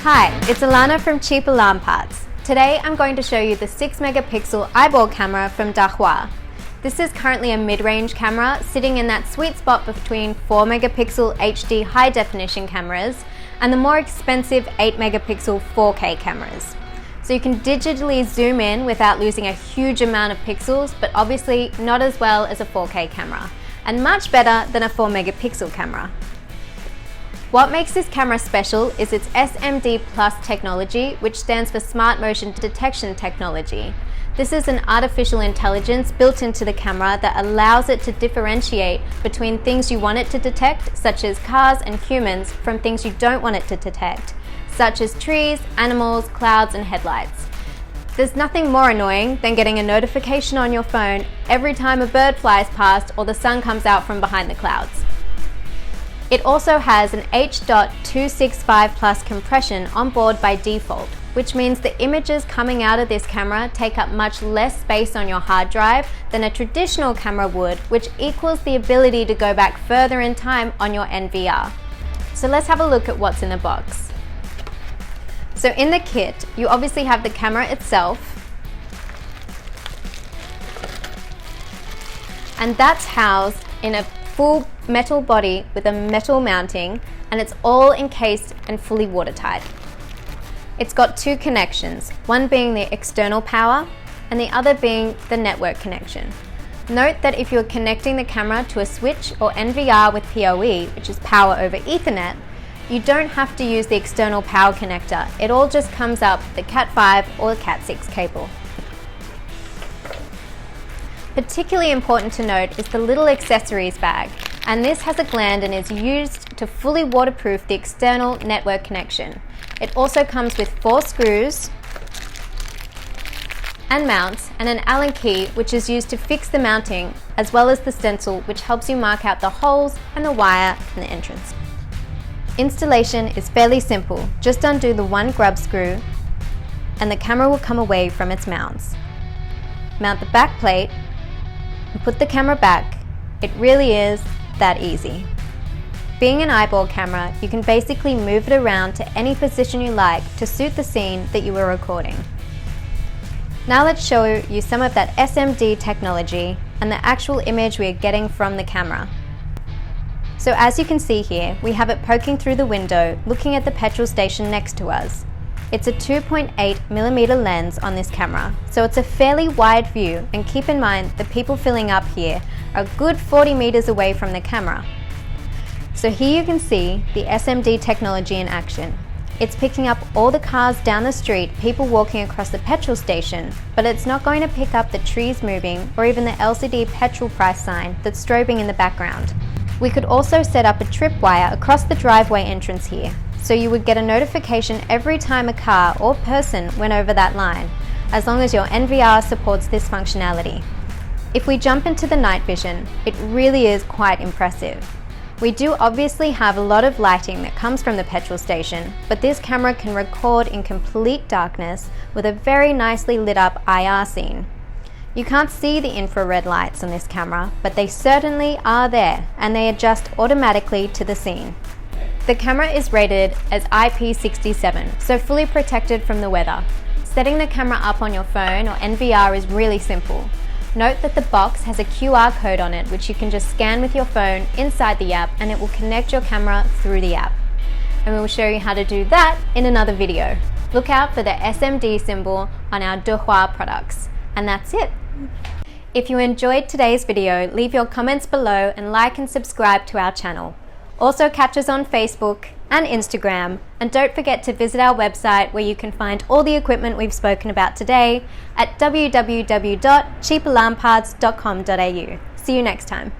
Hi, it's Alana from Cheap Alarm Parts. Today I'm going to show you the 6 megapixel eyeball camera from Dahua. This is currently a mid-range camera sitting in that sweet spot between 4 megapixel HD high definition cameras and the more expensive 8 megapixel 4K cameras. So you can digitally zoom in without losing a huge amount of pixels, but obviously not as well as a 4K camera, and much better than a 4 megapixel camera. What makes this camera special is its SMD Plus technology, which stands for Smart Motion Detection Technology. This is an artificial intelligence built into the camera that allows it to differentiate between things you want it to detect, such as cars and humans, from things you don't want it to detect, such as trees, animals, clouds, and headlights. There's nothing more annoying than getting a notification on your phone every time a bird flies past or the sun comes out from behind the clouds. It also has an H.265 Plus compression on board by default, which means the images coming out of this camera take up much less space on your hard drive than a traditional camera would, which equals the ability to go back further in time on your NVR. So let's have a look at what's in the box. So in the kit, you obviously have the camera itself, and that's housed in a full metal body with a metal mounting, and it's all encased and fully watertight. It's got two connections, one being the external power and the other being the network connection. Note that if you're connecting the camera to a switch or NVR with PoE, which is power over Ethernet, you don't have to use the external power connector. It all just comes up the Cat5 or Cat6 cable. Particularly important to note is the little accessories bag, and this has a gland and is used to fully waterproof the external network connection. It also comes with 4 screws and mounts and an Allen key, which is used to fix the mounting, as well as the stencil, which helps you mark out the holes and the wire and the entrance. Installation is fairly simple. Just undo the one grub screw and the camera will come away from its mounts. Mount the back plate and put the camera back. It really is that easy. Being an eyeball camera, you can basically move it around to any position you like to suit the scene that you are recording. Now let's show you some of that SMD technology and the actual image we are getting from the camera. So as you can see here, we have it poking through the window, looking at the petrol station next to us. It's a 2.8mm lens on this camera, so it's a fairly wide view, and keep in mind the people filling up here are a good 40 meters away from the camera. So here you can see the SMD technology in action. It's picking up all the cars down the street, people walking across the petrol station, but it's not going to pick up the trees moving or even the LCD petrol price sign that's strobing in the background. We could also set up a tripwire across the driveway entrance here, so you would get a notification every time a car or person went over that line, as long as your NVR supports this functionality. If we jump into the night vision, it really is quite impressive. We do obviously have a lot of lighting that comes from the petrol station, but this camera can record in complete darkness with a very nicely lit up IR scene. You can't see the infrared lights on this camera, but they certainly are there, and they adjust automatically to the scene. The camera is rated as IP67, so fully protected from the weather. Setting the camera up on your phone or NVR is really simple. Note that the box has a QR code on it, which you can just scan with your phone inside the app, and it will connect your camera through the app. And we will show you how to do that in another video. Look out for the SMD symbol on our Dahua products. And that's it. If you enjoyed today's video, leave your comments below and like and subscribe to our channel. Also catch us on Facebook and Instagram, and don't forget to visit our website where you can find all the equipment we've spoken about today at www.cheapalarmparts.com.au. See you next time.